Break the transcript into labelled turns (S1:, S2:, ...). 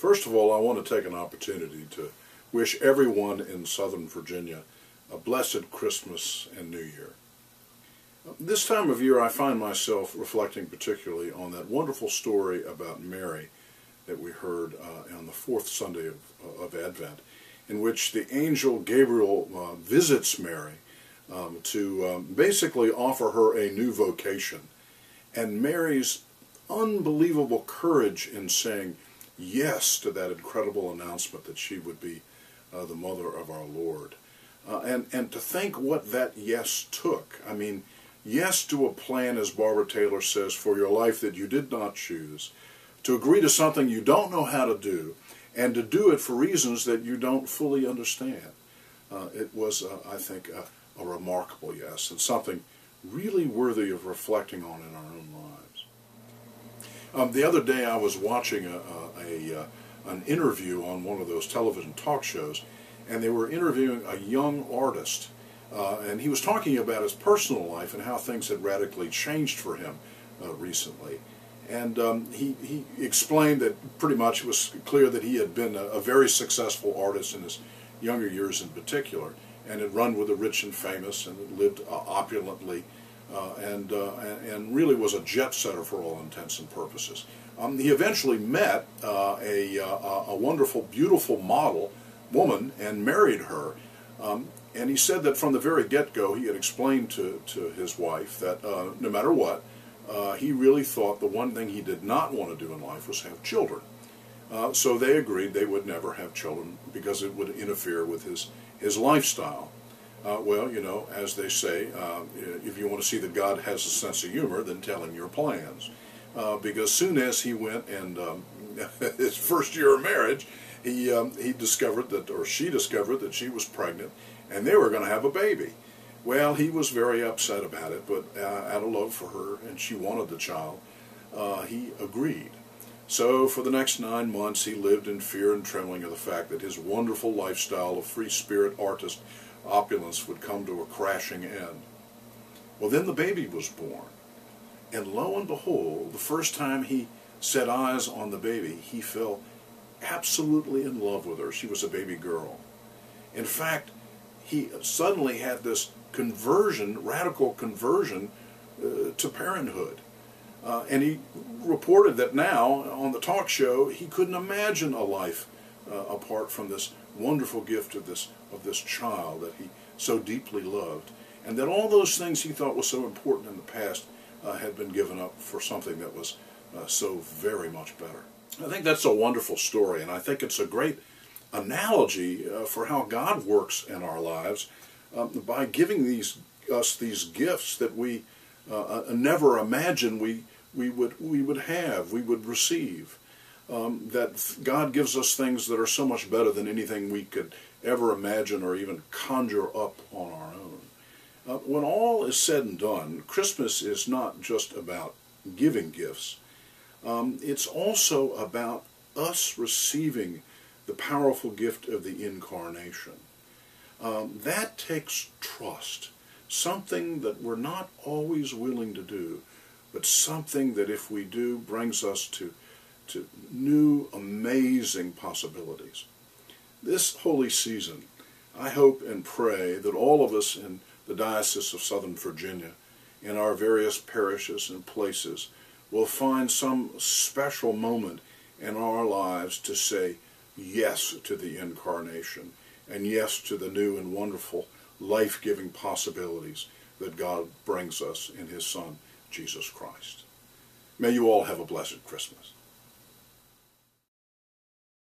S1: First of all, I want to take an opportunity to wish everyone in Southern Virginia a blessed Christmas and New Year. This time of year I find myself reflecting particularly on that wonderful story about Mary that we heard on the fourth Sunday of Advent, in which the angel Gabriel visits Mary to basically offer her a new vocation. And Mary's unbelievable courage in saying yes to that incredible announcement that she would be the mother of our Lord. And to think what that yes took. I mean, yes to a plan, as Barbara Taylor says, for your life that you did not choose, to agree to something you don't know how to do, and to do it for reasons that you don't fully understand. It was, I think, a remarkable yes, and something really worthy of reflecting on in our own lives. The other day I was watching an interview on one of those television talk shows, and they were interviewing a young artist, and he was talking about his personal life and how things had radically changed for him recently. And he explained that pretty much it was clear that he had been a very successful artist in his younger years in particular, and had run with the rich and famous, and had lived opulently, and really was a jet setter for all intents and purposes. He eventually met a wonderful, beautiful model woman and married her. And he said that from the very get-go he had explained to his wife that no matter what, he really thought the one thing he did not want to do in life was have children. So they agreed they would never have children because it would interfere with his lifestyle. Well, you know, as they say, if you want to see that God has a sense of humor, then tell him your plans. Because soon as he went and his first year of marriage, he discovered that, or she discovered that she was pregnant, and they were going to have a baby. Well, he was very upset about it, but out of love for her, and she wanted the child, he agreed. So for the next 9 months, he lived in fear and trembling of the fact that his wonderful lifestyle of free spirit artist opulence would come to a crashing end. Well, then the baby was born. And lo and behold, the first time he set eyes on the baby, he fell absolutely in love with her. She was a baby girl. In fact, he suddenly had this conversion, radical conversion to parenthood. And he reported that now, on the talk show, he couldn't imagine a life apart from this wonderful gift of this child that he so deeply loved. And that all those things he thought was so important in the past had been given up for something that was so very much better. I think that's a wonderful story, and I think it's a great analogy for how God works in our lives by giving us these gifts that we never imagined we would have, we would receive. That God gives us things that are so much better than anything we could ever imagine or even conjure up on our own. When all is said and done, Christmas is not just about giving gifts. It's also about us receiving the powerful gift of the Incarnation. That takes trust, something that we're not always willing to do, but something that if we do brings us to new, amazing possibilities. This holy season, I hope and pray that all of us in the Diocese of Southern Virginia, in our various parishes and places, will find some special moment in our lives to say yes to the Incarnation and yes to the new and wonderful life-giving possibilities that God brings us in His Son, Jesus Christ. May you all have a blessed Christmas.